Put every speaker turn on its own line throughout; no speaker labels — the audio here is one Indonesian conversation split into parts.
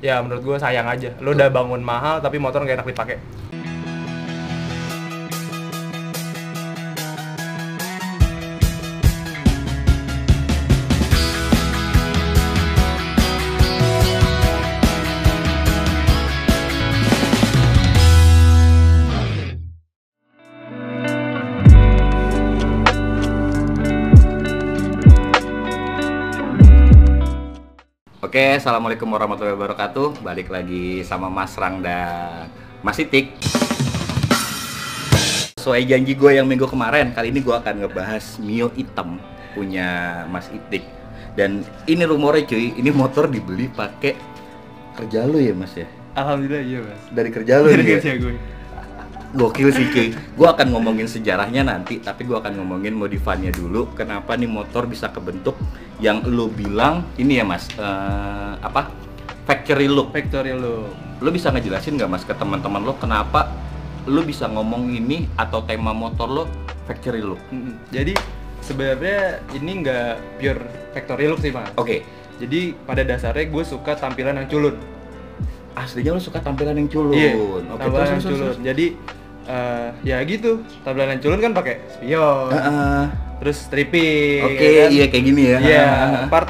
ya menurut gue sayang aja. Lo udah bangun mahal tapi motor nggak enak dipakai.
Oke, assalamualaikum warahmatullahi wabarakatuh. Balik lagi sama Mas Rang dan Mas Itik. Sesuai janji gue yang minggu kemarin, kali ini gue akan ngebahas Mio hitam punya Mas Itik. Dan ini rumornya cuy, ini motor dibeli pakai kerja lu ya Mas ya?
Alhamdulillah iya Mas.
Dari kerja lu
Dari
nih
kerja
ya?
gue.
Gokil sih cuy. Gue akan ngomongin sejarahnya nanti, tapi gue akan ngomongin modifannya dulu. Kenapa nih motor bisa kebentuk yang lu bilang ini ya Mas, factory look.
Factory lo.
Lu bisa ngejelasin nggak Mas ke teman-teman lo kenapa lu bisa ngomong ini atau tema motor lo factory look?
Jadi sebenarnya ini nggak pure factory look sih Mas.
Oke.
Jadi pada dasarnya gue suka tampilan yang culun.
Aslinya lu suka tampilan yang culun.
Iya.
Oke,
Tampilan yang
terus.
culun. Jadi ya gitu. Tampilan yang culun kan pakai spion. Terus stripping.
Oke,
ya kan?
iya kayak gini ya.
Iya, part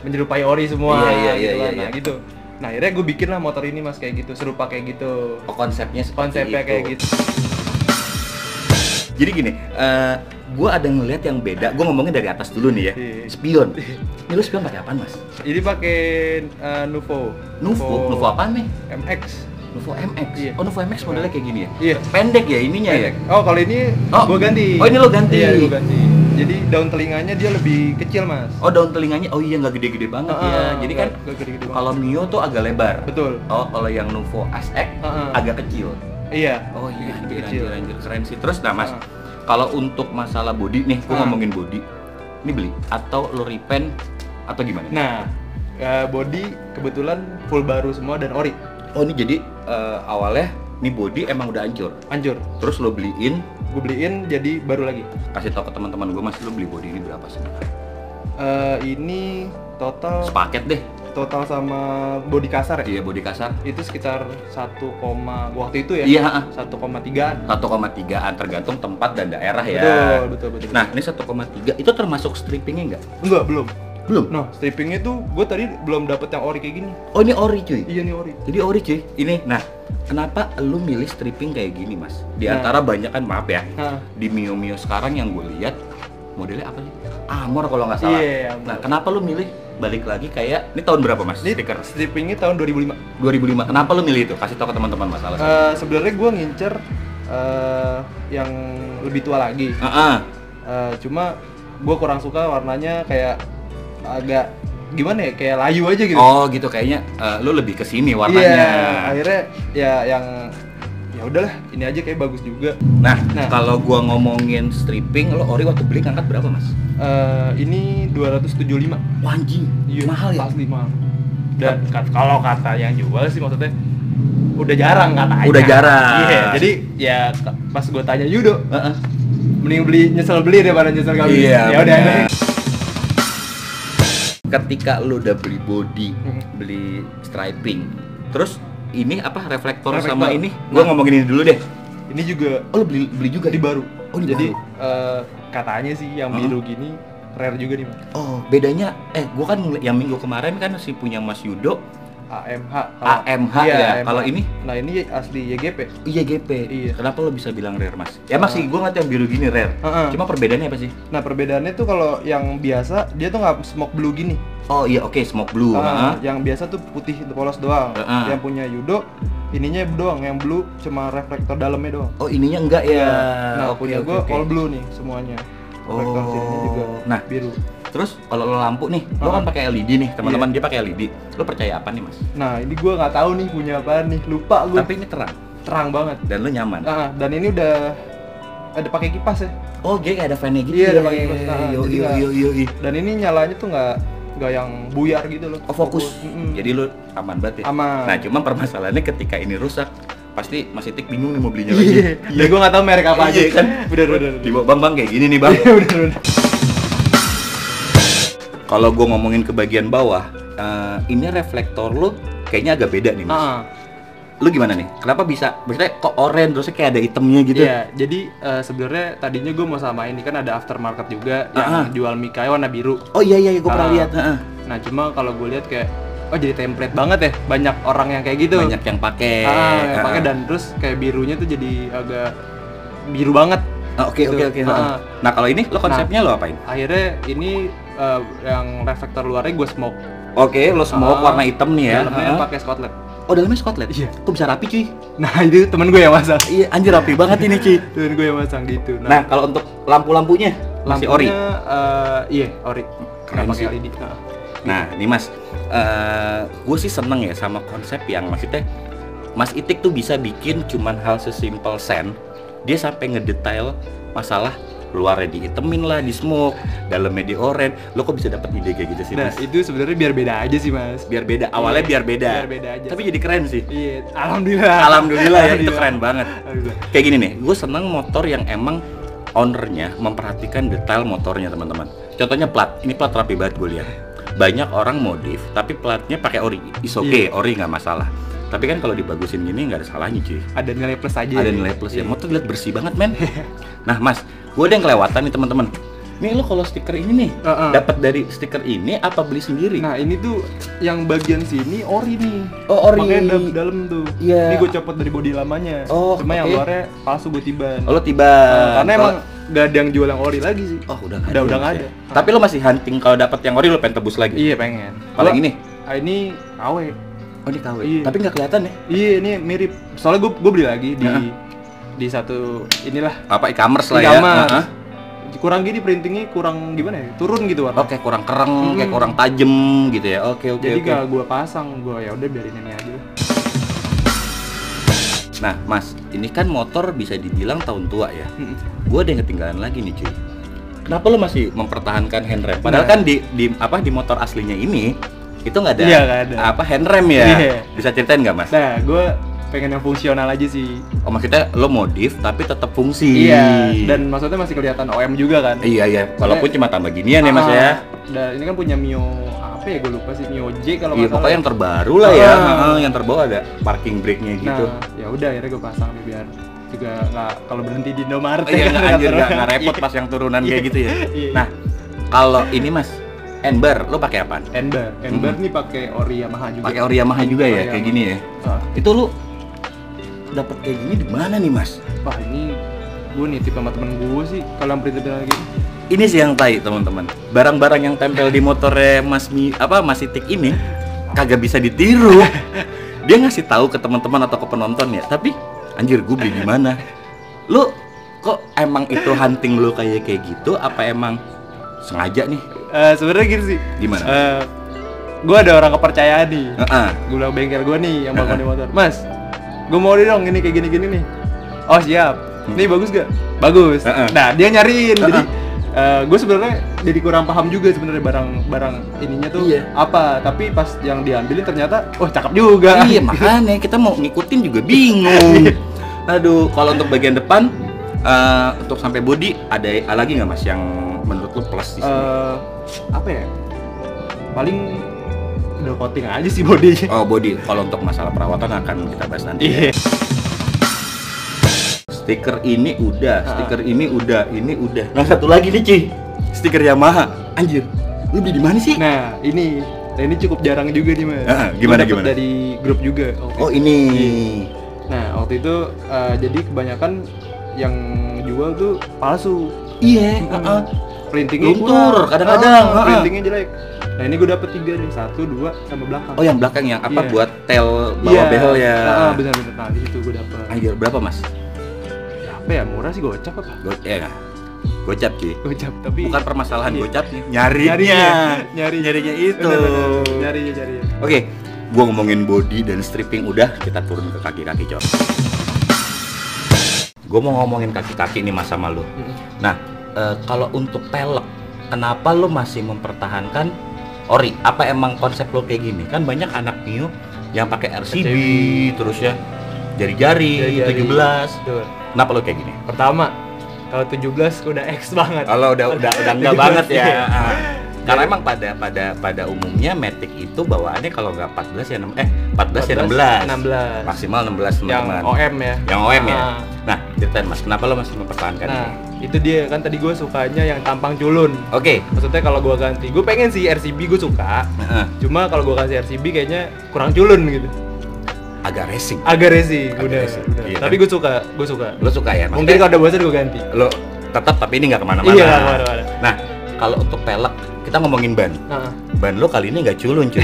menyerupai ori semua.
Iya,
gitu kan.
iya.
Nah gitu. Nah akhirnya gue bikin lah motor ini Mas kayak gitu, serupa kayak gitu.
Oh, konsepnya seperti
Konsepnya
itu.
kayak gitu.
Jadi gini, gue ada ngeliat yang beda. Gue ngomongin dari atas dulu nih ya.
Iya.
Spion. Ini lu spion pakai apaan Mas?
Ini pakai Nuvo.
Nuvo apaan nih?
MX.
Nuvo MX.
Iya.
Oh, Nuvo MX modelnya kayak gini ya?
Iya.
Pendek ya ininya ya?
Oh kalau ini
Oh.
gue ganti.
Oh, ini lo ganti.
Iya gue ganti. Jadi daun telinganya dia lebih kecil Mas.
Oh, daun telinganya, oh iya nggak gede-gede banget ya. Jadi kan
nggak gede-gede banget.
kalau Mio tuh agak lebar.
Betul.
Oh, kalau yang Nuvo SX agak kecil.
Iya.
Oh iya,
Lebih kecil.
anjir, keren sih. Terus nah Mas, kalau untuk masalah body nih, gua ngomongin body. Ini beli atau lo repaint atau gimana?
Nah, body kebetulan full baru semua dan ori.
Oh, ini jadi awalnya nih body emang udah hancur.
Hancur.
Terus lo beliin,
Gue beliin jadi baru lagi.
kasih tau ke teman-teman gue, Mas, lo beli body ini berapa sih?
Ini total
Sepaket deh.
sama body kasar ya.
Iya, body kasar.
Itu sekitar 1, waktu itu ya.
Iya,
1,3.
1,3an tergantung tempat dan daerah ya.
Betul.
Nah, ini 1,3 itu termasuk strippingnya nggak?
Enggak, belum.
Belum?
Nah, strippingnya tuh gue tadi belum dapet yang ori kayak gini.
Oh, ini ori cuy?
Iya nih ori.
Jadi ori cuy, ini, nah kenapa lu milih stripping kayak gini Mas? Di
Nah.
antara banyak kan, maaf ya,
Nah.
di Mio sekarang yang gue lihat modelnya apa sih? Amor kalau nggak salah.
Iya, Amor.
Nah, kenapa lu milih balik lagi kayak, ini tahun berapa Mas?
Ini
Stiker
strippingnya tahun 2005.
2005, kenapa lu milih itu? Kasih tau ke teman-teman Mas alasannya.
Sebenarnya gue ngincer yang lebih tua lagi. Cuma gue kurang suka warnanya kayak agak gimana ya, kayak layu aja gitu.
Oh gitu, kayaknya lu lebih ke sini warnanya.
Iya, akhirnya ya yang ya udahlah, ini aja kayak bagus juga.
Nah,
Nah.
kalau gua ngomongin stripping, lo ori waktu beli ngangkat berapa Mas?
Ini 275.
Wah, anjing, mahal ya?
Asli mahal. Dan kalau kata yang jual sih maksudnya udah jarang katanya.
Udah jarang.
Iya, jadi ya pas gue tanya Yudo, mending nyesel beli daripada nyesel gak beli.
Iya,
Ya udah.
bener. Ketika lu udah beli body, beli striping, terus ini apa reflektor sama ini? Gua ngomongin ini dulu deh.
Ini juga
Oh, lu beli juga
di baru.
Oh, ini
Jadi
baru.
katanya sih yang biru gini rare juga nih Mas.
Oh, bedanya gua kan yang minggu kemarin kan si punya Mas Yudo
AMH.
AMH
Iya,
ya.
AMH.
Kalau ini
Nah, ini asli YGP.
IYGP.
Iya.
Kenapa lo bisa bilang rare Mas? Ya Mas sih, gua ngeliat yang biru gini rare. Cuma perbedaannya apa sih?
Nah, perbedaannya tuh kalau yang biasa dia tuh nggak smoke blue gini.
Oh iya, oke, smoke blue.
Yang biasa tuh putih polos doang. Yang punya Yudo ininya doang, yang blue cuma reflektor dalamnya doang.
Oh, ininya enggak ya.
Nah,
Oke,
punya
oke,
gua
oke.
all blue nih semuanya. Reflektor sininya juga
Nah,
biru.
terus kalau lo lampu nih, lo kan pakai LED nih, teman-teman dia pakai LED. Lo percaya apa nih Mas?
Nah, ini gua nggak tahu nih punya apaan nih, lupa gua.
Tapi ini
terang banget.
dan lo nyaman.
Dan ini udah ada pakai kipas ya.
Oh, dia kayak ada fan-nya gitu.
Iya,
ya?
ada pakai kipas. Jadi nggak- Dan ini nyalanya tuh nggak yang buyar gitu loh.
Oh, fokus. Jadi lo aman banget ya.
Aman.
Nah, cuma permasalahannya ketika ini rusak, pasti Mas Itik bingung nih mau belinya lagi.
Iya. Gue nggak tahu merek apa aja
Iya kan.
Bener.
Di bang kayak gini nih bang.
Iya, bener.
Kalau gue ngomongin ke bagian bawah, ini reflektor lo kayaknya agak beda nih mas. Lu gimana nih? Kenapa bisa? Maksudnya kok oranye terusnya kayak ada hitamnya gitu?
Iya, jadi sebenarnya tadinya gue mau sama ini kan ada aftermarket juga yang jual mikai warna biru.
Oh iya gue pernah lihat.
Nah cuma kalau gue lihat kayak jadi template banget ya, banyak orang yang kayak gitu.
Banyak yang pakai.
Pakai dan terus kayak birunya tuh jadi agak biru banget.
Oke. Nah kalau ini lo konsepnya lo apain?
Akhirnya ini yang reflektor luarnya gue smoke.
Oke, lo smoke warna hitam nih ya.
Dalamnya pakai Scotland.
Oh dalamnya Scotland?
Iya.
Kok bisa rapi cuy?
Nah itu temen gue yang masang.
Iya anjir rapi banget ini cuy.
Temen gue yang masang gitu.
Nah kalau untuk lampunya masih ori?
Iya ori.
Keren sih.
LED.
Nah nih mas, gue sih seneng ya sama konsep yang maksudnya Mas Itik tuh bisa bikin cuman hal sesimpel sen, dia sampai ngedetail masalah luarnya dihitemin lah, di smoke, dalamnya di orange. Lo kok bisa dapat ide kayak gitu sih mas?
Nah itu sebenarnya biar beda aja sih mas.
Biar beda, awalnya biar beda
aja.
Tapi jadi keren sih.
Iya, alhamdulillah
ya, itu keren banget. Kayak gini nih, gue seneng motor yang emang ownernya memperhatikan detail motornya teman-teman. Contohnya plat, ini plat rapi banget gue lihat. Banyak orang modif, tapi platnya pakai ori, is okay, ori nggak masalah. Tapi kan kalau dibagusin gini nggak ada salahnya cuy.
Ada nilai plus aja.
Ada nilai plus ya. Motor lihat bersih banget men. Nah mas, gue ada yang kelewatan nih teman-teman. Nih lo kalau stiker ini nih, dapat dari stiker ini apa beli sendiri?
Nah ini tuh yang bagian sini ori nih.
Oh ori.
Makanya dalam tuh.
Iya.
Ini gue copot dari bodi lamanya.
Oh.
Cuma yang luarnya palsu gue tiban.
Oh lo tiban.
Karena emang gak ada yang jual yang ori lagi sih.
Oh udah
nggak ada.
Tapi lo masih hunting kalau dapat yang ori lo pengen tebus lagi?
Iya pengen.
Kalau ini?
Ini KW.
Oh ini KW.
Iya.
Tapi nggak kelihatan ya?
Iya ini mirip. Soalnya gue beli lagi di satu inilah.
Apa e-commerce lah ya?
Kurang gini printingnya kurang gimana ya? Turun gitu warna.
Oke kurang kereng, kayak kurang tajem gitu ya. Oke.
Jadi gak gue pasang, gue ya udah biarin ini aja.
Nah mas, ini kan motor bisa dibilang tahun tua ya. Gue ada yang ketinggalan lagi nih cuy. Kenapa lo masih mempertahankan handrem? Padahal kan di motor aslinya ini itu nggak ada, handrem ya. Bisa ceritain nggak mas?
Nah gue pengen yang fungsional aja sih.
Oh maksudnya lo modif tapi tetap fungsi.
Iya. Dan maksudnya masih kelihatan OM juga kan?
Iya. Walaupun cuma tambah ginian ya mas ya.
Dan ini kan punya Mio apa ya, gue lupa sih, Mio J kalau nggak salah.
Pokoknya yang terbaru lah ya. Yang terbaru ada parking brake-nya gitu.
Nah ya udah akhirnya gue pasang nih biar juga nggak kalau berhenti di Indomaret.
Iya nggak repot pas yang turunan kayak gitu ya. Nah kalau ini mas Ember, lo pakai apaan?
Ember nih pakai ori Yamaha juga.
Pakai ori Yamaha juga ya, kayak gini ya. Itu lo dapat kayak gini di mana nih mas?
Wah ini gue nitip sama temen gue sih kalau yang printer lagi.
Ini sih yang tai teman-teman. Barang-barang yang tempel di motornya Mas Itik ini kagak bisa ditiru. Dia ngasih tahu ke teman-teman atau ke penonton ya. Tapi anjir gue beli di mana? Lo kok emang itu hunting lo kayak gitu? Apa emang sengaja nih?
Sebenarnya gini sih.
Gimana?
Gue ada orang kepercayaan nih. Gue bilang bengkel gue nih yang bangun di motor. Mas, gue mau dong ini kayak gini-gini nih. Oh siap. Nih bagus gak? Bagus. Nah dia nyariin. Jadi gue sebenarnya jadi kurang paham juga sebenarnya barang ininya tuh apa. Tapi pas yang diambilin ternyata, cakep juga.
Iya makanya kita mau ngikutin juga bingung. Aduh, kalau untuk bagian depan, untuk sampai body ada lagi nggak mas yang menurut lo plus di sini?
Apa ya? Paling udah coating aja sih body.
Oh body. Kalau untuk masalah perawatan akan kita bahas nanti. Ya. Stiker ini udah, ini udah. Nah satu lagi nih Ci, stiker Yamaha. Anjir, lu beli di mana sih?
Nah ini cukup jarang juga nih mas.
Gimana?
Dari grup juga.
Oh ini.
Nah waktu itu jadi kebanyakan yang jual tuh palsu.
Iya.
Printingnya
luntur kadang-kadang.
Printingnya jelek. Nah ini gue dapet 3 nih, 1, 2 sama belakang.
Oh yang belakang yang apa buat tail bawah behel ya?
Bener. Nah di situ gue dapet.
Anjir berapa mas?
Apa ya, murah sih, gocap apa?
Gocap sih.
Gocap tapi
bukan permasalahan gocapnya. Nyarinya itu.
Nyarinya.
Oke, gua ngomongin body dan stripping udah, kita turun ke kaki-kaki cok. Gua mau ngomongin kaki-kaki nih mas sama lu. Nah, kalau untuk pelek, kenapa lu masih mempertahankan ori? Apa emang konsep lo kayak gini? Kan banyak anak Mio yang pakai RCB terus ya jari-jari 17. Betul. Kenapa lo kayak gini?
Pertama, kalau 17 udah X banget.
Kalau udah enggak banget ya. Karena emang pada umumnya Matic itu bawaannya kalau nggak 14 ya 14 ya 16.
16.
Maksimal 16 teman-teman.
Yang OM ya.
Yang OM ya. Nah, ceritain Mas, kenapa lo masih mempertahankan
Nah,
ini?
itu dia kan tadi gue sukanya yang tampang culun.
Oke.
Maksudnya kalau gue ganti, gue pengen sih RCB gue suka.
Heeh.
Cuma kalau gue kasih RCB kayaknya kurang culun gitu.
Agak racing.
Agak racing,
Agak
udah.
racing,
Udah.
iya.
Tapi gue suka.
Lo suka ya?
Mungkin kalau udah bosan gue ganti.
lo tetap tapi ini nggak kemana-mana.
Iya, nggak kemana-mana.
Nah, kalau untuk pelek kita ngomongin ban.
Nah,
Ban lo kali ini nggak culun cuy.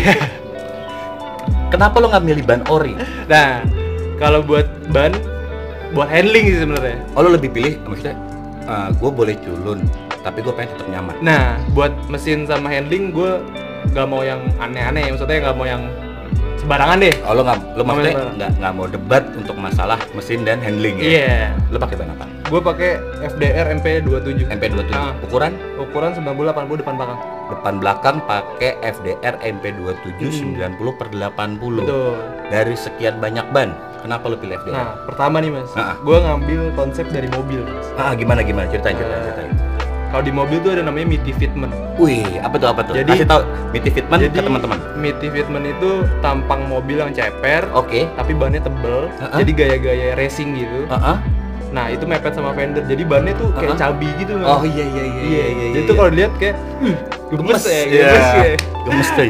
Kenapa lo nggak milih ban ori?
nah kalau buat ban, buat handling sih sebenarnya.
Oh, lo lebih pilih maksudnya gue boleh culun tapi gue pengen tetap nyaman.
Nah, buat mesin sama handling gue nggak mau yang aneh-aneh, maksudnya nggak mau yang sembarangan deh.
Oh, lo maksudnya
sembarangan.
nggak mau debat untuk masalah mesin dan handling ya?
Iya.
Lo pakai ban apa?
Gue pakai FDR MP27.
MP27.
Ah. Ukuran 90/80 depan belakang.
Depan belakang pakai FDR MP27 90/80.
Betul.
Dari sekian banyak ban, kenapa lo pilih FDR?
Nah, pertama nih Mas,
Ah.
gue ngambil konsep dari mobil. Mas.
Gimana ceritain.
Kalau di mobil tuh ada namanya MIDI fitment.
Wih, apa tuh?
Jadi-
Kasih tahu MIDI fitment ke teman-teman.
MIDI fitment itu tampang mobil yang ceper,
Oke.
tapi bannya tebel,
Ah.
jadi gaya-gaya racing gitu. Nah, itu mepet sama fender, jadi bannya tuh kayak cabi gitu Mas.
Oh iya.
Jadi tuh kalau dilihat kayak gemes ya,
Gemes tuh.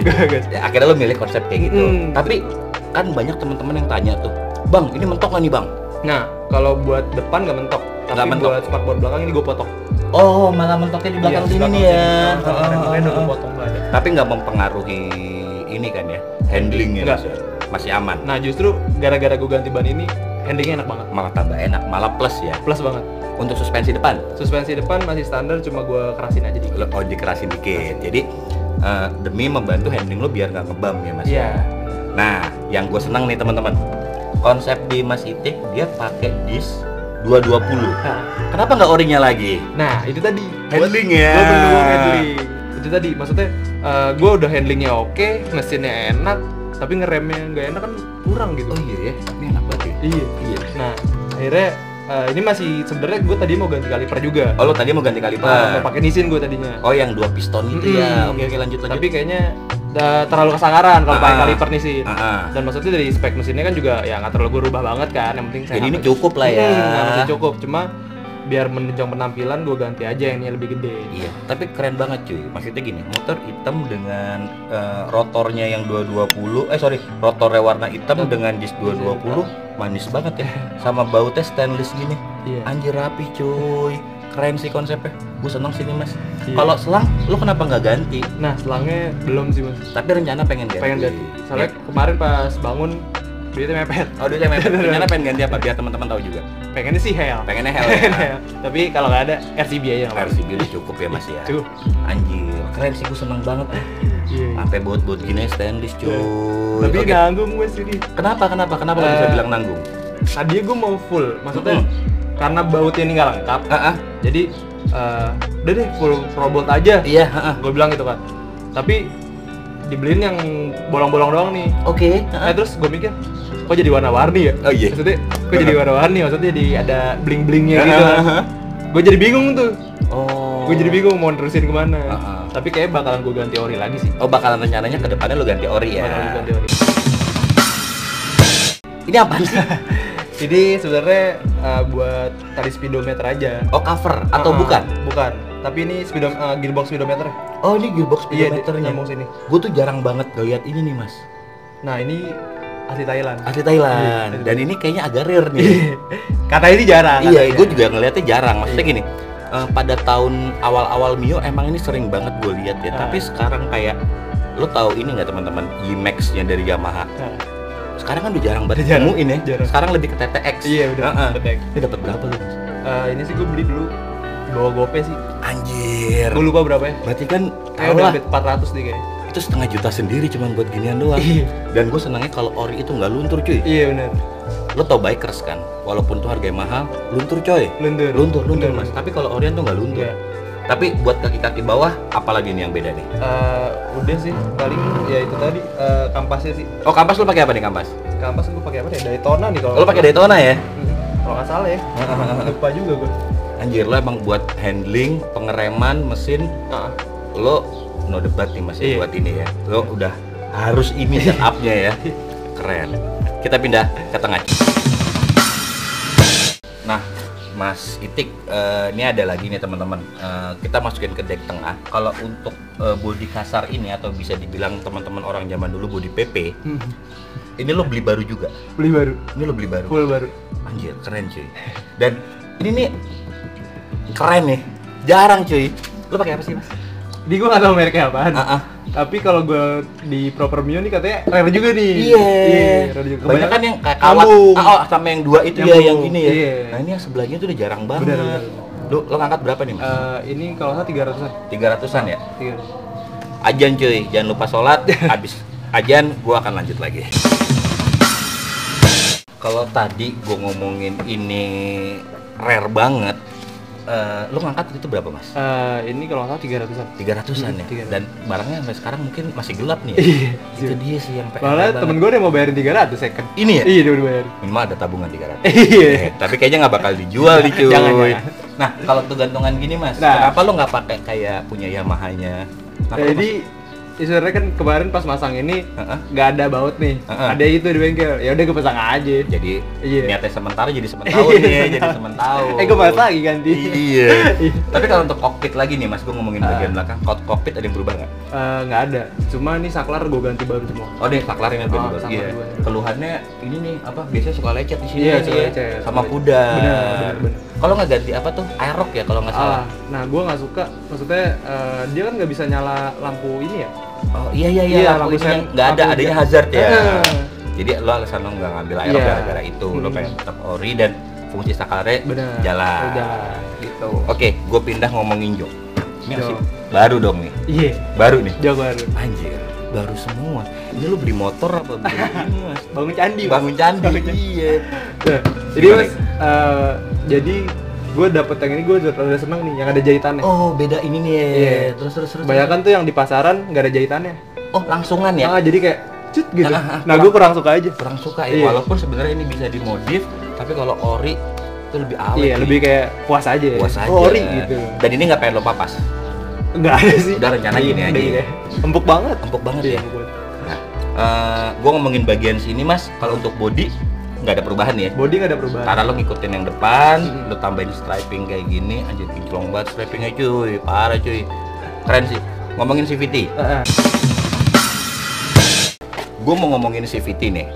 Ya, akhirnya lo milih konsep kayak gitu. Tapi kan banyak teman-teman yang tanya tuh, "Bang, ini mentok nggak nih, Bang?"
Nah, kalau buat depan nggak mentok, tapi
Nggak mentok.
buat spakbor belakang ini gue potong.
Oh, malah mentoknya di belakang sini nih ya.
Makanya udah gue potong nggak ada.
Tapi nggak mempengaruhi ini kan ya, handlingnya.
Nggak.
Mas, ya? Masih aman.
Nah, justru gara-gara gue ganti ban ini, handlingnya enak banget,
Malah tambah enak, malah plus ya.
plus banget.
Untuk suspensi depan,
Suspensi depan masih standar, cuma gue kerasin aja dikit.
lo dikerasin dikit. Jadi demi membantu handling lo biar nggak ngebam ya Mas.
Iya.
Nah, yang gue senang nih teman-teman, konsep di Mas Itik dia pakai disk 220.
Nah,
Kenapa nggak orinya lagi?
nah itu tadi.
Handling ya.
Gue mendukung handling. Itu tadi, maksudnya gue udah handlingnya oke, mesinnya enak, tapi ngeremnya nggak enak kan kurang gitu.
Oh iya ya, ini enak banget ya.
Iya. Nah, akhirnya ini masih sebenarnya gue tadi mau ganti kaliper juga.
Oh, lo tadi mau ganti kaliper.
Mau pakai Nissin gue tadinya.
Oh, yang 2 piston itu ya. Oke, lanjut.
Tapi kayaknya terlalu kesangaran kalau pakai kaliper nih sih.
Ah.
Dan maksudnya dari spek mesinnya kan juga ya nggak terlalu gue rubah banget kan. Yang penting saya
Jadi ini cukup lah ya.
masih cukup. Cuma biar menunjang penampilan gue ganti aja yang ini lebih gede.
Iya, tapi keren banget cuy. Maksudnya gini, motor hitam dengan rotornya yang 220, rotornya warna hitam dengan disk 220, manis banget ya. Sama bautnya stainless gini.
Iya.
Anjir rapi cuy. Keren sih konsepnya. Gue seneng sih nih Mas.
Iya.
Kalau selang, lo kenapa nggak ganti?
Nah, selangnya belum sih Mas.
Tapi rencana pengen ganti.
Pengen ganti. Soalnya kemarin pas bangun duitnya mepet.
Oh, duitnya mepet. Rencana pengen ganti apa? Biar teman-teman tahu juga.
Pengennya sih hell.
Pengennya hell ya.
Tapi kalau nggak ada RCB aja nggak apa-apa.
RCB udah cukup ya Mas ya.
Cukup.
Anjir, keren sih, gue seneng banget.
Iya.
Sampai baut-baut gini stainless cuy.
Tapi
Oke.
nanggung gue sih.
Kenapa lo bisa bilang nanggung?
Tadinya gue mau full, maksudnya karena bautnya ini nggak lengkap. Jadi udah deh full robot aja.
Iya,
Gue bilang gitu kan. Tapi dibeliin yang bolong-bolong doang nih.
Oke.
Terus gue mikir, kok jadi warna-warni ya?
Oh iya.
Maksudnya, kok jadi warna-warni? Maksudnya jadi ada bling-blingnya gitu. Gue jadi bingung tuh.
Oh.
Gue jadi bingung mau terusin kemana.
Heeh.
Tapi kayaknya bakalan gue ganti ori lagi sih.
Oh, bakalan rencananya ke depannya lo ganti ori ya.
Bakalan ganti ori.
Ini apa sih?
Jadi sebenarnya buat tali speedometer aja.
Oh, cover atau bukan?
Bukan. Tapi ini gearbox speedometer.
Oh, ini gearbox
Iya,
speedometernya.
nyambung sini.
Gue tuh jarang banget ngeliat ini nih, Mas.
Nah, ini asli Thailand.
Asli Thailand.
Iya.
Dan ini kayaknya agak rare nih.
Kata ini jarang.
Iya,
katanya.
gue juga ngeliatnya jarang. Maksudnya
Iya.
gini, pada tahun awal-awal Mio emang ini sering banget gue lihat ya. Tapi sekarang kayak, lo tahu ini nggak teman-teman, Y-Max-nya dari Yamaha. Sekarang kan udah jarang banget temuin ya.
Jarang.
Sekarang lebih ke TTX.
Iya, udah. TTX.
Ini dapat berapa lu, Mas?
Ini sih gue beli dulu di bawah GoPay sih.
Anjir.
Gue lupa berapa ya.
Berarti kan
Kayak udah hampir 400 nih kayaknya.
itu 500 juta sendiri cuman buat ginian doang.
Iya.
Dan gue senangnya kalau ori itu nggak luntur cuy.
Iya benar.
Lo tau bikers kan, walaupun tuh harganya mahal, luntur coy. Luntur Mas. Tapi kalau orian tuh nggak luntur.
Iya.
Tapi buat kaki-kaki bawah, apalagi nih yang beda nih?
Udah sih, paling ya itu tadi kampasnya sih.
Oh, kampas lo pakai apa nih kampas?
Kampas gue pakai apa ya? Daytona nih kalau.
Lo pakai Daytona ya?
Kalau nggak salah ya. Lupa juga gue.
Anjir, lo emang buat handling, pengereman, mesin, lo no debat nih Mas ya
Iya.
buat ini ya. Lo udah harus ini setupnya ya. keren. Kita pindah ke tengah. Nah, Mas Itik, ini ada lagi nih teman-teman. Kita masukin ke deck tengah. Kalau untuk bodi kasar ini atau bisa dibilang teman-teman orang zaman dulu bodi PP, ini lo beli baru juga.
Beli baru.
Ini lo beli baru.
Full baru.
Anjir, keren cuy. Dan ini nih keren nih. Jarang cuy. Lo pakai apa sih, Mas?
Di gua nggak tahu mereknya apaan. Tapi kalau gua di Proper Mio nih katanya rare juga nih.
Iya.
Rare juga.
Kebanyakan yang kayak kawat. Sama yang dua itu ya, yang ini ya.
Iya.
Nah, ini yang sebelahnya tuh udah jarang banget.
Benar.
Lo ngangkat berapa nih, Mas?
Ini kalau nggak 300-an.
300-an ya?
300.
Ajan cuy, jangan lupa sholat. Habis ajan gua akan lanjut lagi. Kalau tadi gua ngomongin ini rare banget, lo ngangkat itu berapa, Mas?
Ini kalau nggak salah 300-an.
300-an ya?
300.
Dan barangnya sampai sekarang mungkin masih gelap nih ya?
Iya.
Itu dia sih yang PR
Malah
banget.
temen gue udah mau bayarin 300 second.
Ini ya?
Iya, dia udah bayar.
Minimal ada tabungan 300.
Iya.
Tapi kayaknya nggak bakal dijual nih cuy.
Jangan.
Nah, kalau tuh gantungan gini, Mas,
Nah.
kenapa lo nggak pakai kayak punya Yamaha-nya?
Jadi sebenarnya kan kemarin pas masang ini nggak ada baut nih.
Heeh.
Ada itu di bengkel. Ya udah gue pasang aja.
Jadi
Iya.
niatnya sementara jadi sementahun nih ya, jadi sementahun.
Gue balik lagi ganti.
Iya. Tapi kalau untuk kokpit lagi nih, Mas, gue ngomongin bagian belakang. Kokpit ada yang berubah nggak?
Nggak ada. Cuma nih saklar gue ganti baru semua.
Oh deh, saklarnya yang baru.
saklar
Iya.
dua.
Keluhannya ini nih apa? Biasanya suka lecet di sini.
Iya,
nih
suka
ya.
lecet.
Sama pudar.
Benar.
Kalau nggak ganti apa tuh? Aerox ya kalau nggak salah.
Nah gue nggak suka. Maksudnya dia kan nggak bisa nyala lampu ini ya.
Oh iya
lampu
lampu
sen,
ini nggak ada,
lampu
adanya
jet.
hazard ya.
Heeh.
Jadi lo alasan lo nggak ngambil aerox
Iya.
gara-gara itu, lo pengen tetap ori dan fungsi saklarnya
Bener.
jalan.
Jalan. Gitu.
Oke, gue pindah ngomongin jok. Ini
Jok.
masih baru dong nih.
Iya.
Baru nih.
Jauh baru.
Anjir, baru semua. Ini lo beli motor apa beli ini, Mas?
Bangun candi. Mas.
Bangun candi. Iya.
Nah, jadi
Gimana
Mas, jadi gue dapet yang ini gue udah seneng nih yang ada jahitannya.
Oh, beda ini nih ya.
Iya.
Terus.
Kebanyakan tuh yang di pasaran nggak ada jahitannya.
Oh, langsungan ya?
Jadi kayak cut gitu.
Ah,
Nah gue kurang suka aja.
Kurang suka ya.
Iya.
Walaupun sebenarnya ini bisa dimodif, tapi kalau ori itu lebih awet.
Iya,
nih.
lebih kayak puas aja.
Puas aja.
Oh, ori gitu.
Dan ini nggak pengen lo papas.
Nggak ada sih.
Udah rencana gini aja.
Gini. Empuk banget.
Empuk banget
Iya,
ya.
empuk banget.
Nah, gue ngomongin bagian sini, Mas. Kalau untuk body nggak ada perubahan ya.
Body nggak ada perubahan.
Karena lo ngikutin yang depan, lo tambahin striping kayak gini, anjir kinclong banget stripingnya cuy, parah cuy. Keren sih. Ngomongin CVT. Gue mau ngomongin CVT nih.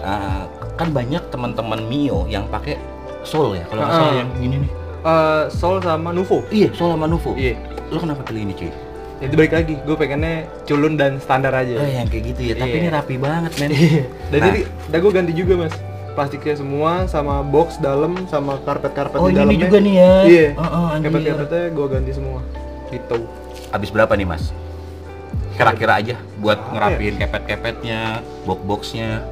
Kan banyak teman-teman Mio yang pakai Soul ya, kalau nggak salah yang ini nih.
Soul sama Nuvo.
Iya, Soul sama Nuvo.
Iya.
Lo kenapa pilih ini cuy?
Itu balik lagi, gue pengennya culun dan standar aja.
Oh, yang kayak gitu ya. Tapi
Iya.
ini rapi banget, men.
Dan
Nah.
ini udah gue ganti juga mas, plastiknya semua sama box dalam sama karpet
Oh,
di
ini
dalamnya.
juga nih ya.
Iya.
Anjir.
Karpet-karpetnya gue ganti semua. Gitu.
Habis berapa nih, Mas? Kira-kira aja buat
Apa
ngerapiin kepet-kepetnya, box-boxnya.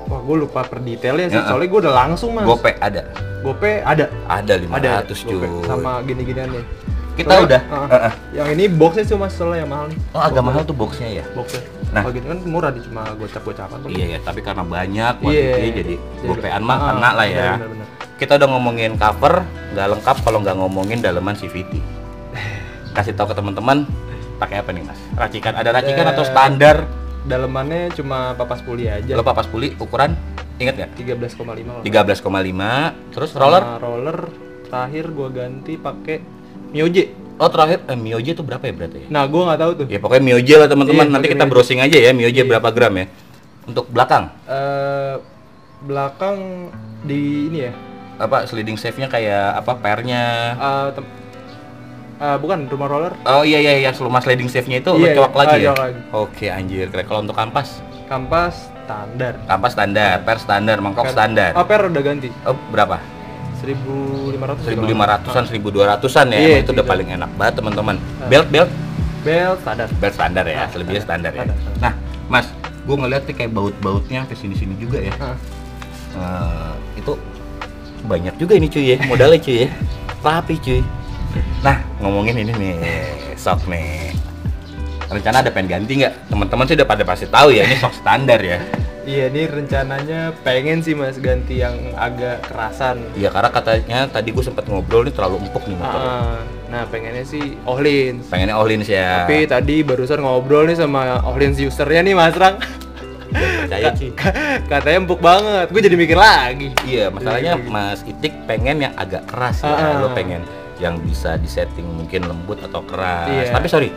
Wah gue lupa per detailnya sih, soalnya gue udah langsung mas.
Gope ada.
Gope ada.
Ada 500 cuy.
Gope. Sama gini-giniannya.
Kita udah.
Yang ini boxnya sih mas, soalnya yang mahal nih.
Oh, agak mahal tuh boxnya ya.
Boxnya.
Nah.
Kalau gitu kan murah di cuma gocap-gocapan.
Iya ya, tapi karena banyak
Iya.
kuantitinya jadi gopean mah kena lah ya.
Bener-bener.
Kita udah ngomongin cover, nggak lengkap kalau nggak ngomongin daleman CVT. Kasih tahu ke teman-teman pakai apa nih, Mas? Racikan, ada racikan atau standar?
Dalemannya cuma papas puli aja.
Lo papas puli ukuran inget nggak?
13,5 lah.
13,5. Terus roller?
Sama roller terakhir gua ganti pakai Mioje.
Oh, terakhir Mioje itu berapa ya berarti ya?
Nah, gua nggak tahu tuh.
Ya pokoknya Mioje lah teman-teman.
Iya,
Nanti
pakai
kita
Mioje.
browsing aja ya Mioje
Iya.
berapa gram ya. Untuk belakang
Belakang di ini ya.
apa sliding save-nya kayak apa pairnya?
Bukan rumah roller.
Oh iya yang seluma sliding save-nya itu
Iya,
lo coak lagi ya?
coak lagi.
Oke anjir, keren. Kalau untuk kampas?
Kampas standar.
Kampas standar, per standar, mangkok standar.
Per udah ganti.
Oh, berapa?
1.500.
1.500-an, 1.200-an ya.
Iya,
Emang itu udah
gitu.
paling enak banget teman-teman. Belt
Belt standar.
belt standar ya, selebihnya standar ya.
Standar.
Nah, Mas, gua ngeliat nih kayak baut-bautnya ke sini-sini juga ya. Itu banyak juga ini cuy ya, modalnya cuy ya. Rapi cuy. Nah, ngomongin ini nih, sok nih. Rencana ada pengen ganti nggak? Teman-teman sih udah pada pasti tahu ya, ini sok standar ya.
Iya, ini rencananya pengen sih mas ganti yang agak kerasan.
Iya, karena katanya tadi gue sempat ngobrol nih terlalu empuk nih motor.
Nah, pengennya sih Ohlins.
Pengennya Ohlins ya.
Tapi tadi barusan ngobrol nih sama Ohlins usernya nih Mas Rang.
Percaya sih.
Katanya empuk banget. Gue jadi mikir lagi.
Iya, masalahnya Mas Itik pengen yang agak keras ya. Lo pengen yang bisa disetting mungkin lembut atau keras.
Iya.
Tapi sorry,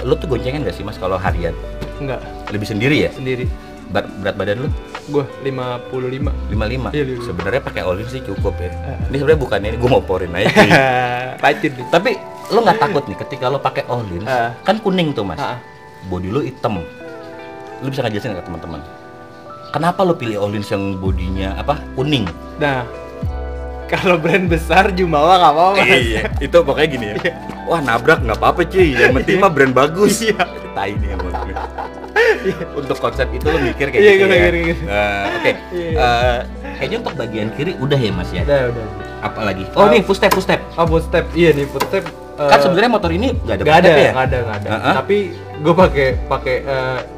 lo tuh goncengan gak sih Mas kalau harian?
Enggak.
Lebih sendiri ya?
Sendiri.
Berat badan lo?
Gue 55.
55.
Iya,
sebenarnya pakai all-in sih cukup ya. Ini sebenarnya bukannya ini gue mau porin aja.
Pacin nih.
Tapi lo nggak takut nih ketika lo pakai all-in kan kuning tuh Mas. Body lo hitam. Lo bisa ngejelasin nggak ke teman-teman? Kenapa lo pilih all-in yang bodinya apa kuning?
Nah, kalau brand besar Jumawa nggak apa-apa.
Iya, itu pokoknya gini ya. Wah nabrak nggak apa-apa cuy. Yang penting mah brand bagus.
Iya.
Tai nih emang. Untuk konsep itu lo mikir kayak
Iya,
gitu ya.
gitu.
Oke. Kayaknya untuk bagian kiri udah ya Mas ya.
Udah.
Apalagi? Oh nih footstep.
Oh, footstep. Iya nih footstep.
Kan sebenarnya motor ini nggak ada
Nggak
footstep ya?
ada. Tapi gue pakai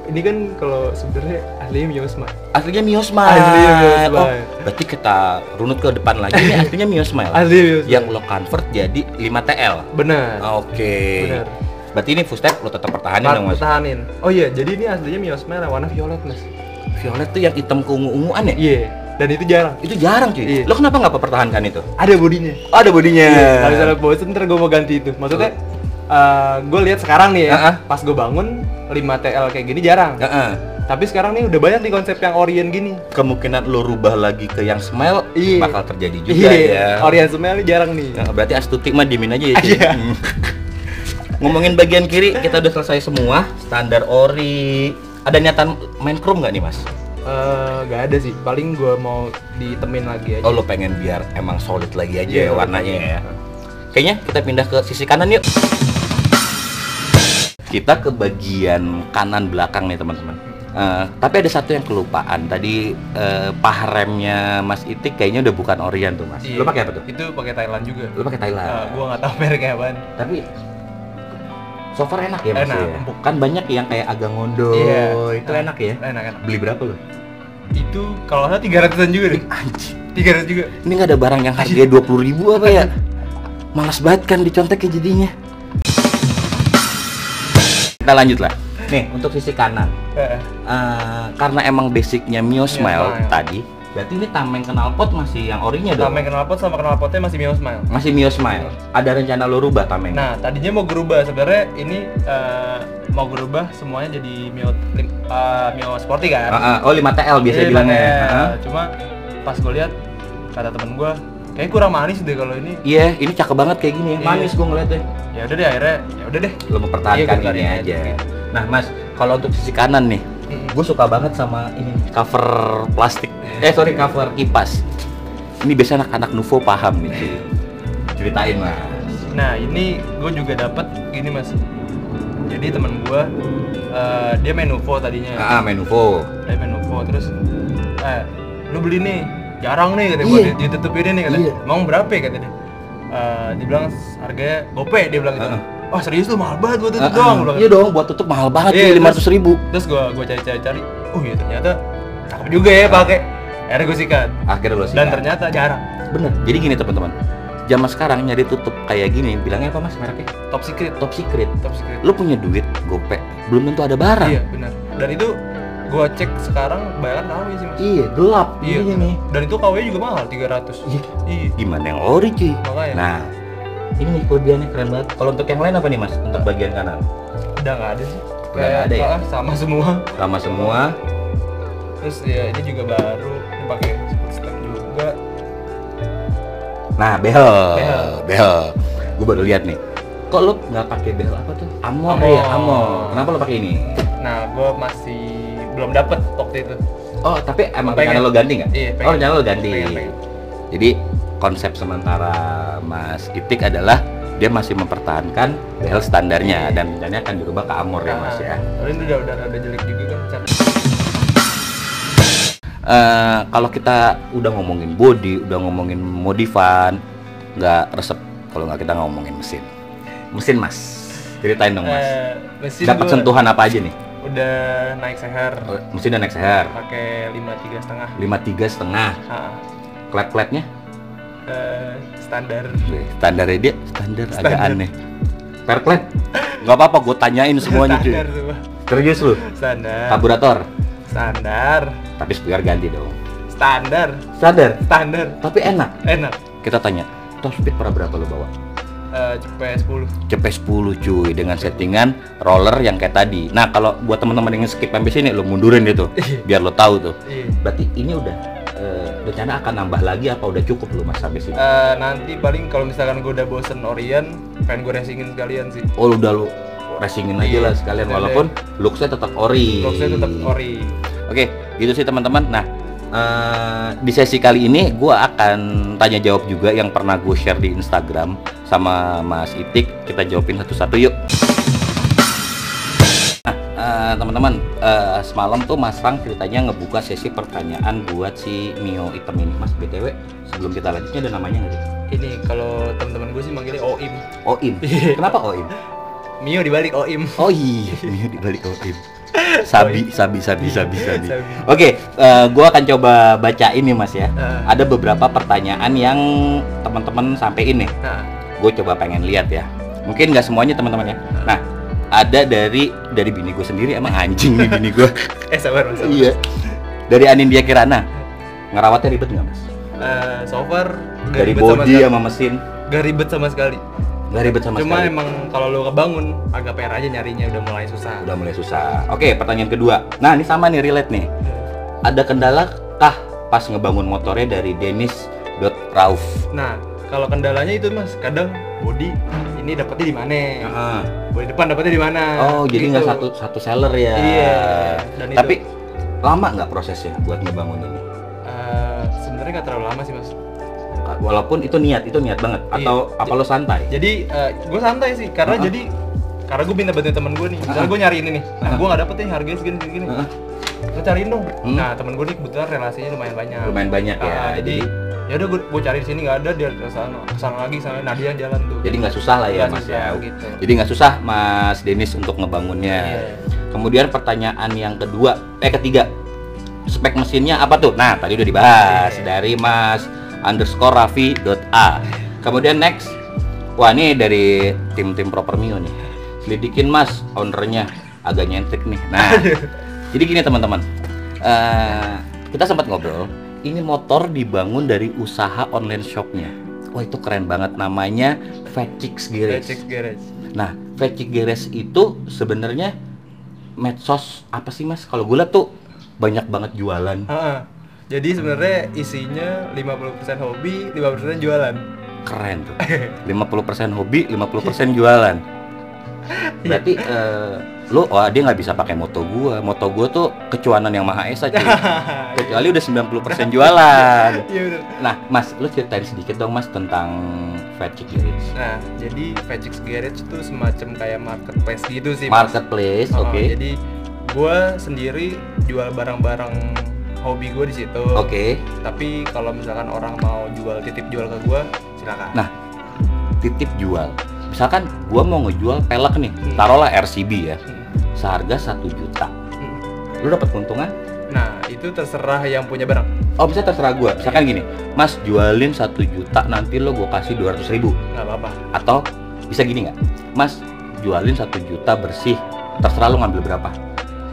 ini kan kalau sebenarnya aslinya Mio Smile.
Aslinya Mio Smile.
Aslinya Mio Smile.
Oh, berarti kita runut ke depan lagi. Ini aslinya Mio Smile.
Aslinya Mio Smile.
Yang lo convert jadi 5TL.
Benar.
Oke.
Benar.
Berarti ini footstep lo tetap pertahanin dong Mas.
Pertahanin. Oh iya, jadi ini aslinya Mio Smile yang warna violet Mas.
Violet tuh yang hitam keungu-unguan ya?
Iya. Dan itu jarang.
Itu jarang cuy.
Iya.
Lo kenapa nggak pertahankan itu?
Ada bodinya.
Oh, ada bodinya.
Kalau misalnya bosen ntar gue mau ganti itu. Maksudnya gue lihat sekarang nih ya, pas gue bangun 5TL kayak gini jarang. Tapi sekarang nih udah banyak di konsep yang Orient gini.
Kemungkinan lo rubah lagi ke yang Smile bakal terjadi juga ya.
Orient Smile jarang nih.
Nah, berarti Astuti mah diemin aja ya cuy.
Iya.
Ngomongin bagian kiri kita udah selesai semua. Standar ori. Ada niatan main chrome nggak nih Mas?
Gak ada sih, paling gue mau ditemin lagi aja.
Oh lo pengen biar emang solid lagi aja ya warnanya ya. Kayaknya kita pindah ke sisi kanan yuk. Kita ke bagian kanan belakang nih teman-teman. Tapi ada satu yang kelupaan. Tadi paha remnya Mas Itik kayaknya udah bukan Orient tuh Mas.
Iya.
Lo pakai apa tuh?
Itu pakai Thailand juga.
Lo pakai Thailand.
Gue nggak tahu mereknya apaan.
Tapi so far enak ya Mas ya?
Empuk.
Kan banyak yang kayak agak ngondo.
Iya.
Itu enak ya?
Enak.
Beli berapa lo?
Itu kalau nggak 300-an juga deh.
Anjir.
300 juga.
Ini nggak ada barang yang harganya 20.000 apa ya? Malas banget kan diconteknya jadinya. Kita lanjut lah. Nih untuk sisi kanan. Karena emang basicnya Mio Smile tadi, berarti ini tameng knalpot masih yang orinya dong?
Tameng knalpot sama knalpotnya masih Mio Smile.
Masih Mio Smile. Ada rencana lo rubah tameng?
Nah tadinya mau gerubah, sebenarnya ini mau gerubah semuanya jadi Mio Sporty kan?
Oh 5TL biasa bilangnya.
Cuma pas gue lihat kata temen gue, kayaknya kurang manis deh kalau ini.
Iya, ini cakep banget kayak gini. Manis gue ngeliatnya.
Ya udah deh akhirnya, ya udah deh.
Lo mempertahankan ini aja. Nah Mas, kalau untuk sisi kanan nih, gue suka banget sama ini cover plastik. Cover kipas. Ini biasanya anak-anak Nuvo paham nih. Ceritain Mas.
Nah ini gue juga dapet gini Mas. Jadi temen gue, dia main Nuvo tadinya.
Main Nuvo.
Dia main Nuvo terus, lu beli nih, jarang nih katanya. Buat ditutupin nih katanya. Mau berapa ya katanya? Dia bilang harganya gope, dia bilang gitu. Oh serius tuh mahal banget buat tutup doang.
Iya dong, buat tutup mahal banget
ya,
500.000.
Terus gue cari. Oh iya ternyata cakep juga ya pakai. Akhirnya gue sikat.
Akhirnya lo sikat.
Dan ternyata jarang.
Bener. Jadi gini teman-teman. Zaman sekarang nyari tutup kayak gini, bilangnya apa Mas mereknya?
Top secret.
Lo punya duit gope, belum tentu ada barang.
Iya benar. Dan itu gue cek sekarang bayaran KW sih Mas.
Iya, gelap.
Iya nih. Dan itu KW juga mahal 300.
Iya. Gimana yang ori cuy?
Makanya.
Nah, ini nih kelebihannya keren banget. Kalau untuk yang lain apa nih Mas? Untuk bagian kanan?
Udah nggak ada sih.
Udah nggak ada ya?
Sama semua.
Sama semua.
Terus ya ini juga baru, ini pakai stem juga.
Nah, behel. Gue baru lihat nih. Kok lo nggak pakai behel apa tuh? Amor. Kenapa lo pakai ini?
Nah, gue masih belum dapet waktu itu.
Oh, tapi emang rencana lo ganti nggak?
Iya,
oh, rencana lo ganti.
Pengen.
Jadi konsep sementara Mas Itik adalah dia masih mempertahankan behel standarnya dan rencananya akan dirubah ke Amor ya Mas ya.
Ini udah jelek juga kan.
Kalau kita udah ngomongin body, udah ngomongin modifan, nggak resep kalau nggak kita ngomongin mesin. Mesin Mas, ceritain dong Mas. Dapat sentuhan apa aja nih?
Udah naik seher.
Mesin udah naik seher.
Pakai 53,5.
53,5. Klep-klepnya?
Standar.
Standarnya dia agak aneh. Per klep? Nggak apa-apa, gue tanyain semuanya cuy. Serius lu?
Standar.
Karburator?
Standar.
Tapi spion ganti dong.
Standar.
Standar.
Tapi enak.
Kita tanya, top speed berapa lo bawa? CP10 cuy, dengan settingan roller yang kayak tadi. Nah, kalau buat teman-teman yang skip sampai sini lo mundurin itu biar lo tahu tuh. Berarti ini udah rencana akan nambah lagi apa udah cukup lo Mas sampai sini?
Nanti paling kalau misalkan gue udah bosen Orion, pengen gue racingin sekalian sih.
Oh, udah lo racingin aja lah sekalian walaupun looksnya tetap ori. Oke, gitu sih teman-teman. Nah, di sesi kali ini gue akan tanya jawab juga yang pernah gue share di Instagram sama Mas Itik. Kita jawabin satu-satu yuk. Nah, teman-teman, semalam tuh Mas Rang ceritanya ngebuka sesi pertanyaan buat si Mio hitam ini. Mas, BTW sebelum kita lanjutnya ada namanya nggak sih?
Ini kalau teman-teman gue sih manggilnya Oim.
Oim? Kenapa Oim?
Mio dibalik Oim.
Oh iya, Mio dibalik Oim. Sabi. Oke, gua akan coba bacain nih Mas ya. Ada beberapa pertanyaan yang teman-teman sampein nih. Gue coba pengen lihat ya. Mungkin nggak semuanya teman-teman ya. Nah, ada dari bini gue sendiri, emang anjing nih bini gue.
Sabar.
Iya. Dari Anindya Kirana. Ngerawatnya ribet nggak Mas?
So far
dari body sama mesin.
Gak ribet sama sekali. Cuma
sekali.
Emang kalau lu kebangun agak PR aja nyarinya udah mulai susah.
Oke, pertanyaan kedua. Nah, ini sama nih, relate nih. Ada kendala kah pas ngebangun motornya dari Dennis.Rauf?
Nah, kalau kendalanya itu Mas, kadang body ini dapetnya di mana? Body depan dapetnya di mana?
Oh, jadi nggak satu seller ya?
Iya.
Tapi lama nggak prosesnya buat ngebangun ini?
Sebenarnya nggak terlalu lama sih Mas.
Walaupun itu niat banget atau apa lo santai?
Jadi gue santai sih karena karena gue minta bantuin temen gue nih. Misalnya gue nyari ini nih, nah gue nggak dapet nih harganya segini. Lo cariin dong. Nah temen gue nih kebetulan relasinya lumayan banyak.
Ya.
Jadi ya udah gue cari di sini nggak ada, dia kesana lagi sana. Nah dia jalan tuh.
Jadi nggak susah lah ya Mas ya. Gitu. Jadi nggak susah Mas Dennis untuk ngebangunnya. Kemudian pertanyaan yang ketiga, spek mesinnya apa tuh? Nah tadi udah dibahas dari Mas _Raffi.a. Kemudian next, wah ini dari tim Proper Mio nih. Selidikin Mas, ownernya agak nyentrik nih. Nah, jadi gini teman-teman, kita sempat ngobrol. Ini motor dibangun dari usaha online shopnya. Wah itu keren banget, namanya Fatchix Garage. Nah, Fatchix Garage itu sebenarnya medsos apa sih Mas? Kalau gue liat tuh banyak banget jualan.
Jadi sebenarnya isinya 50% hobi, 50% jualan.
Keren tuh. 50% hobi, 50% jualan. Berarti dia nggak bisa pakai moto gua. Moto gua tuh kecuanan yang Maha Esa cuy. Kecuali udah 90% jualan. Iya benar. Nah, Mas, lu ceritain sedikit dong Mas tentang Fatchix Garage.
Nah, jadi Fatchix Garage itu semacam kayak marketplace gitu sih,
Mas. Marketplace, oke.
Jadi gua sendiri jual barang-barang hobi gue di situ.
Oke.
Tapi kalau misalkan orang mau titip jual ke gue, silakan.
Nah, titip jual. Misalkan gue mau ngejual pelek nih, taruhlah RCB ya, seharga 1 juta. Lu dapat keuntungan?
Nah, itu terserah yang punya barang.
Oh, bisa terserah gue. Misalkan gini, Mas jualin 1 juta, nanti lo gue kasih 200.000.
Nggak apa-apa.
Atau bisa gini nggak? Mas jualin 1 juta bersih, terserah lo ngambil berapa.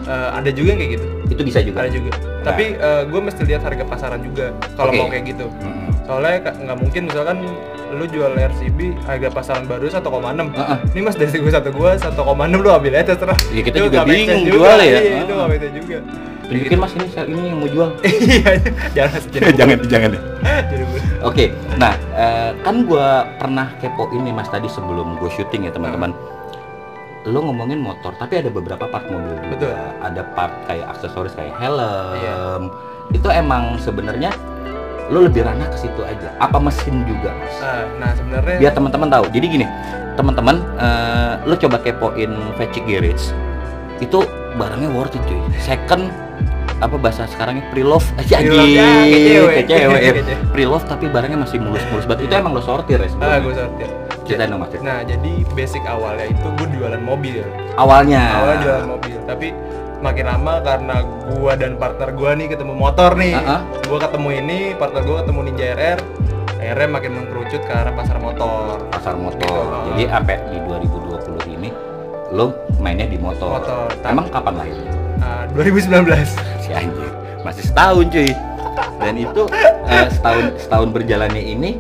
Ada juga yang kayak gitu.
Itu bisa juga.
Ada juga. Nah. Tapi gue mesti lihat harga pasaran juga kalau mau kayak gitu. Soalnya nggak mungkin misalkan lu jual RCB harga pasaran baru 1,6. Ini Mas dari gue 1,6 lu ambil aja terserah.
Iya kita juga bingung jual ya.
Itu nggak beda juga.
Tunjukin Mas ini yang mau jual.
Iya,
jangan ya. Oke. Nah, kan gue pernah kepoin nih Mas tadi sebelum gue syuting ya teman-teman. Lo ngomongin motor, tapi ada beberapa part mobil juga.
Betul.
Ada part kayak aksesoris kayak helm. Itu emang sebenarnya lo lebih ranah ke situ aja. Apa mesin juga, Mas?
Nah, sebenarnya
biar teman-teman tahu. Jadi gini, teman-teman, lo coba kepoin Fatchix Garage. Itu barangnya worth it cuy. Second apa bahasa sekarangnya pre-love aja pre-love tapi barangnya masih mulus-mulus banget. Itu emang lo sortir ya sebenarnya?
Gue sortir.
Ceritain dong Mas.
Nah, jadi basic awalnya itu gue jualan mobil.
Awalnya
jualan mobil, tapi makin lama karena gue dan partner gue nih ketemu motor nih. Gue ketemu ini, partner gue ketemu Ninja RR. Akhirnya makin mengkerucut ke arah pasar motor.
Gitu. Jadi sampai di 2020 ini lo mainnya di motor. Emang kapan lahir?
2019.
Si anjir, masih setahun cuy. Dan itu setahun berjalannya ini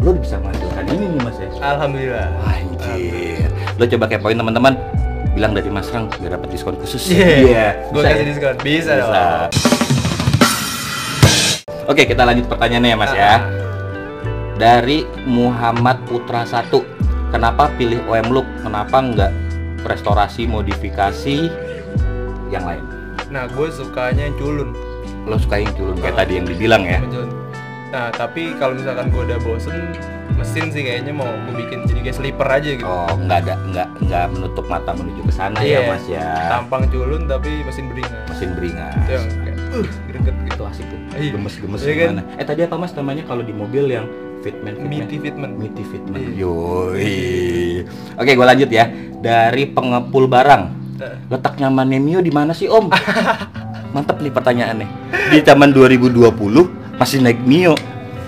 lo bisa menghasilkan ini nih Mas ya.
Alhamdulillah.
Anjir. Lo coba kepoin teman-teman, bilang dari Mas Rang biar dapat diskon khusus.
Iya. Gue kasih diskon. Bisa dong.
Oke, kita lanjut pertanyaannya ya Mas ya. Dari Muhammad Putra 1, kenapa pilih OM Look? Kenapa nggak restorasi, modifikasi yang lain?
Nah, gue sukanya yang culun.
Lo suka yang culun kayak tadi yang dibilang ya?
Nah, tapi kalau misalkan gue udah bosen mesin sih kayaknya mau gue bikin jadi kayak sleeper aja gitu.
Oh, nggak menutup mata menuju ke sana ya Mas ya.
Tampang culun tapi mesin beringas.
Mesin beringas.
Itu yang kayak greget gitu.
Asik tuh.
Iya.
Gemes-gemes
Iya
gimana? Kan? Tadi apa Mas namanya kalau di mobil yang fitment?
Miti fitment.
Iya. Yoi. Oke, gue lanjut ya. Dari pengepul barang. Letak nyamannya Mio di mana sih Om? Mantap nih pertanyaannya. Di zaman 2020 masih naik Mio.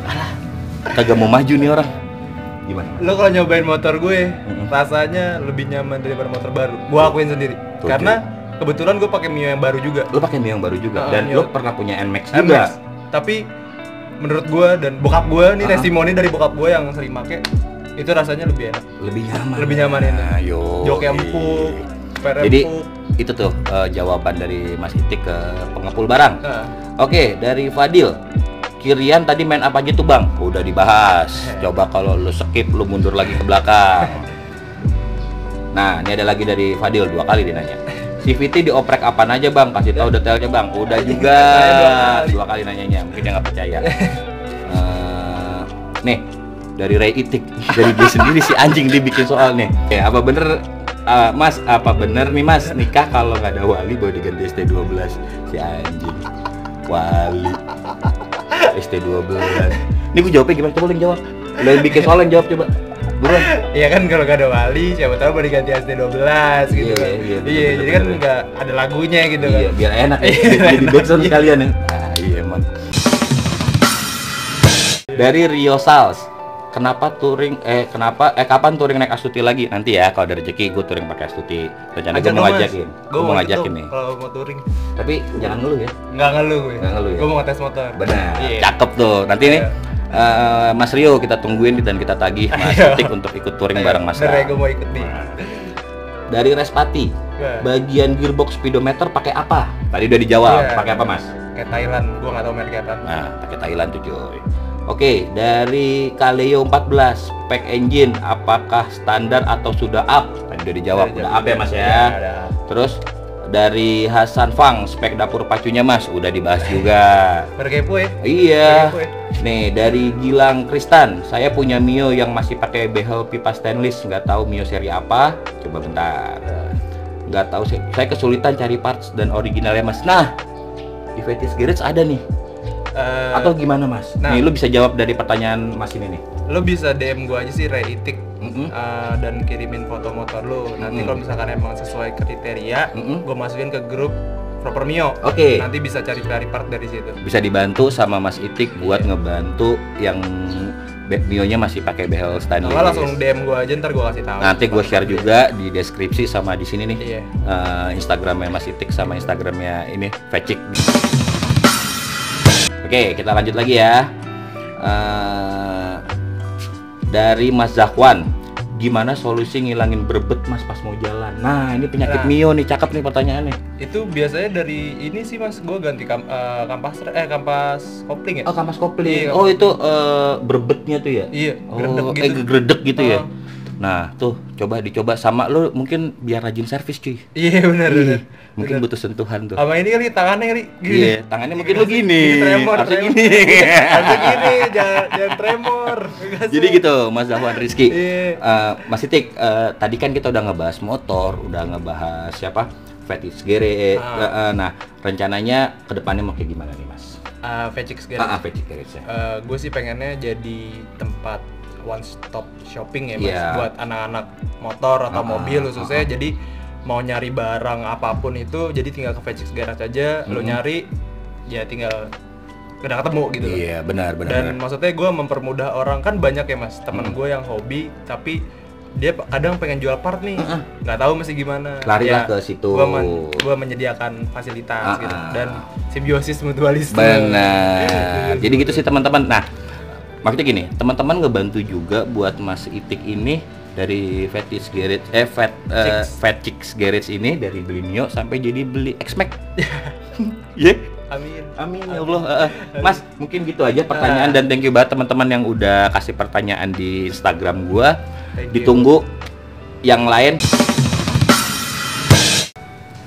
Alah, kagak mau maju nih orang. Gimana?
Lo kalau nyobain motor gue, rasanya lebih nyaman daripada motor baru. Gue akuin sendiri.
Tuh,
karena kebetulan gue pakai Mio yang baru juga.
Lo pakai Mio yang baru juga dan
Mio.
lo pernah punya NMAX juga.
Tapi menurut gue dan bokap gue nih testimoni dari bokap gue yang sering make, itu rasanya lebih enak.
Lebih nyaman
enak. Joknya empuk,
jadi itu tuh jawaban dari Mas Itik ke pengepul barang. Oke, dari Fadil. Kirian tadi main apa aja tuh Bang? Udah dibahas. Coba kalau lu skip, lu mundur lagi ke belakang. Nah, ini ada lagi dari Fadil, 2 kali dia nanya. CVT dioprek apaan aja Bang? Kasih tahu detailnya Bang. Udah juga 2 kali nanyanya, mungkin dia nggak percaya. Nih, dari Ray Itik, dari dia sendiri si anjing dia bikin soal nih. Apa bener Mas, apa bener nih Mas nikah kalau nggak ada wali boleh diganti ST12? Si anjing wali ST12. Ini gue jawabnya gimana? Coba lo yang jawab. Lo yang bikin soal yang jawab coba. Buruan.
Iya kan kalau gak ada wali, siapa tahu boleh ganti ST12 gitu kan. Iya, jadi kan nggak ada lagunya gitu kan.
Iya, biar enak ya. Jadi backsound sekalian ya. Ah, iya emang. Dari Rio Sals. Kapan touring naik Astuti lagi? Nanti ya kalau ada rezeki gue touring pakai Astuti. Rencana gue mau ngajakin. Gue mau ngajakin nih.
Kalau mau touring.
Tapi jangan ngeluh ya.
Nggak ngeluh gue.
Ya?
Gue mau ngetes motor.
Benar. Cakep tuh. Nanti nih Mas Rio kita tungguin dan kita tagih Mas Itik untuk ikut touring bareng Mas.
Bener, gue mau ikut nih.
Dari Respati. Bagian gearbox speedometer pakai apa? Tadi udah dijawab. Pakai apa Mas?
Kayak Thailand. Gue nggak tahu merek apa.
Nah, pakai Thailand tuh coy. Oke, dari Kaleo 14, spek engine apakah standar atau sudah up? Tadi udah dijawab, udah up ya Mas ya. Terus dari Hasan Fang, spek dapur pacunya Mas, udah dibahas juga.
Berkepo ya?
Iya. Nih, dari Gilang Kristan, saya punya Mio yang masih pakai behel pipa stainless, nggak tahu Mio seri apa. Coba bentar. Nggak tahu, saya kesulitan cari parts dan originalnya Mas. Nah, di Fetish Garage ada nih. Atau gimana Mas? Nih lu bisa jawab dari pertanyaan Mas ini nih.
Lu bisa DM gua aja sih Ray Itik dan kirimin foto motor lu. Nanti kalau misalkan emang sesuai kriteria, gua masukin ke grup Proper Mio.
Oke.
Nanti bisa cari part dari situ.
Bisa dibantu sama Mas Itik buat ngebantu yang Mio-nya masih pakai behel stainless.
Nah, langsung DM gua aja, ntar gua kasih tahu.
Nanti gua share juga di deskripsi sama di sini nih. Instagramnya Mas Itik sama Instagramnya ini Fecik. Oke, kita lanjut lagi ya. Dari Mas Zakwan, gimana solusi ngilangin berbet Mas pas mau jalan? Nah, ini penyakit Mio nih, cakep nih pertanyaannya.
Itu biasanya dari ini sih Mas, gue ganti kampas kopling ya?
Oh, kampas kopling. Oh, itu berbetnya tuh ya?
Iya,
gredek gitu ya. Nah, tuh coba dicoba sama lo mungkin biar rajin servis cuy.
Iya, benar.
Mungkin butuh sentuhan tuh.
Sama ini kali tangannya kali gini.
Iya, tangannya mungkin lo gini.
Harusnya gini. Harusnya gini, jangan tremor.
Jadi gitu, Mas Zahwan Rizky. Mas Itik, tadi kan kita udah ngebahas motor, udah ngebahas siapa? Fetish Garage. Nah, rencananya kedepannya mau kayak gimana nih, Mas?
Fetish Garage.
Fetish Garage.
Gue sih pengennya jadi tempat one stop shopping ya Mas, buat anak-anak motor atau mobil khususnya. Jadi mau nyari barang apapun itu, jadi tinggal ke Fetish Garage aja, lo nyari, ya tinggal udah ketemu gitu.
Iya, benar.
Dan maksudnya gue mempermudah orang, kan banyak ya Mas, temen gue yang hobi tapi dia kadang pengen jual part nih, nggak tahu mesti gimana.
Larilah ke situ.
Gua menyediakan fasilitas gitu dan simbiosis mutualisme.
Benar. Jadi gitu sih teman-teman. Nah, maksudnya gini, teman-teman ngebantu juga buat Mas Itik ini dari Fetish Garage, Fat Chicks Garage ini dari beli Mio sampai jadi beli X-Max. Yeah. Amin ya Allah. Mas, mungkin gitu aja pertanyaan dan thank you banget teman-teman yang udah kasih pertanyaan di Instagram gua. Ditunggu yang lain.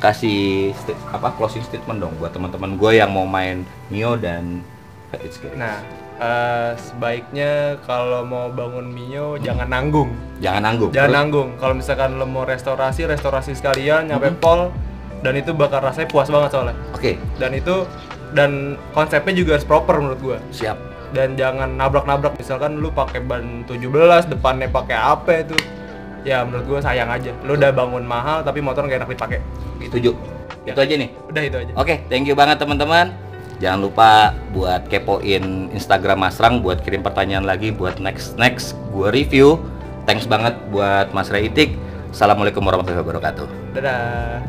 Kasih closing statement dong buat teman-teman gua yang mau main Mio dan Fetish Garage.
Nah, sebaiknya kalau mau bangun Mio jangan nanggung.
Jangan nanggung.
Kalau misalkan lo mau restorasi sekalian nyampe pol dan itu bakal rasanya puas banget soalnya.
Oke.
Dan konsepnya juga harus proper menurut gua.
Siap.
Dan jangan nabrak-nabrak, misalkan lu pakai ban 17 depannya pakai apa itu. Ya menurut gua sayang aja. Lu udah bangun mahal tapi motor nggak enak dipakai.
Gitu. Setuju.
Ya.
Itu aja nih.
Udah itu aja.
Oke, thank you banget teman-teman. Jangan lupa buat kepoin Instagram Mas Rang buat kirim pertanyaan lagi buat next gua review. Thanks banget buat Mas Ray Itik. Assalamualaikum warahmatullahi wabarakatuh.
Dadah.